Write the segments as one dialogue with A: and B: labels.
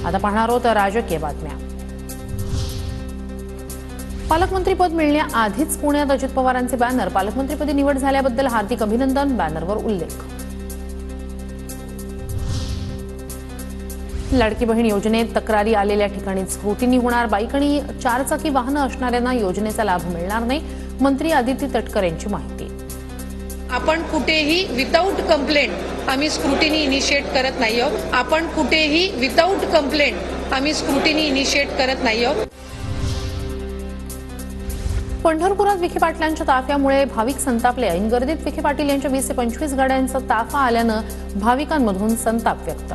A: आता पाहणार आहोत राजकीय बातम्या। पालकमंत्रीपद मिळण्याआधीच पुण्यात अजित पवारांचे बॅनर, पालकमंत्रीपदी निवड झाल्याबद्दल हार्दिक अभिनंदन, बॅनरवर उल्लेख। लाडकी बहीण योजनेत तक्रारी आलेल्या ठिकाणी स्क्रुटिनी होणार, बाईक आणि चारचाकी वाहनं असणाऱ्यांना योजनेचा लाभ मिळणार नाही, मंत्री आदिती तटकर यांची माहिती।
B: आपण कुठेही विदाऊट कंप्लेंट आम्ही स्क्रुटिनी इनिशिएट करत नाही आहोत। आपण कुठेही विदाऊट कंप्लेंट आम्ही स्क्रुटिनी इनिशिएट करत नाही आहोत।
A: पंढरपुरात विखे पाटलांच्या ताफ्यामुळे भाविक संतापले। ऐन गर्दीत विखे पाटील यांच्या 20 ते 25 गाड्यांचा ताफा आल्यानं भाविकांमधून संताप व्यक्त।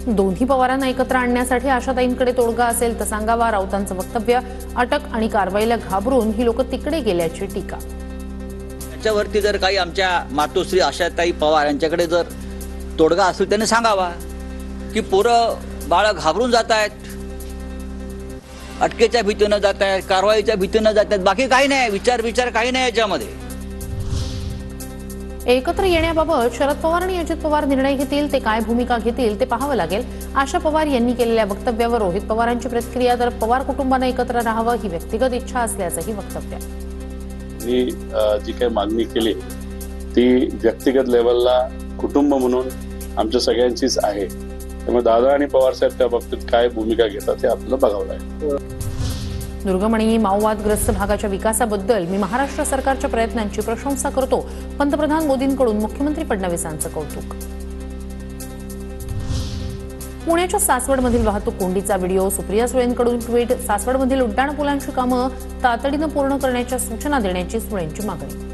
A: दोन्ही पवारांना एकत्र आणण्यासाठी आशाताईंकडे तोडगा असेल तर सांगावा, राऊतांचं वक्तव्य। अटक आणि कारवाईला घाबरून ही लोक तिकडे गेल्याची टीका।
C: त्याच्यावरती जर काही आमच्या मातोश्री आशाताई पवार यांच्याकडे जर तोडगा असेल त्याने सांगावा की पोरं बाळ घाबरून जात आहेत, अटकेच्या भीतीनं जात आहेत, कारवाईच्या भीतीनं जात आहेत, बाकी काही नाही, विचार काही नाही याच्यामध्ये।
A: एकत्र येण्याबाबत शरद पवार आणि अजित पवार निर्णय घेतील, ते काय भूमिका घेतील ते पाहावं लागेल। आशा पवार यांनी केलेल्या वक्तव्यावर रोहित पवारांची प्रतिक्रिया, तर पवार कुटुंबाने एकत्र राहावं ही व्यक्तिगत इच्छा असल्याचंही वक्तव्य।
D: मी जी काही मागणी केली ती व्यक्तिगत लेवलला कुटुंब म्हणून आमच्या सगळ्यांचीच आहे, त्यामुळे दादा आणि पवार साहेब त्या बाबतीत काय भूमिका घेतात ते आपल्याला बघावं लागेल।
A: दुर्गम आणि माओवादग्रस्त भागाच्या विकासाबद्दल मी महाराष्ट्र सरकारच्या प्रयत्नांची प्रशंसा करतो, पंतप्रधान मोदींकडून मुख्यमंत्री फडणवीसांचं कौतुक। पुण्याच्या सासवडमधील वाहतूक कोंडीचा व्हिडिओ, सुप्रिया सुळेंकडून ट्विट, सासवडमधील उड्डाणपुलांची कामं तातडीनं पूर्ण करण्याच्या सूचना देण्याची सुळेंची मागणी।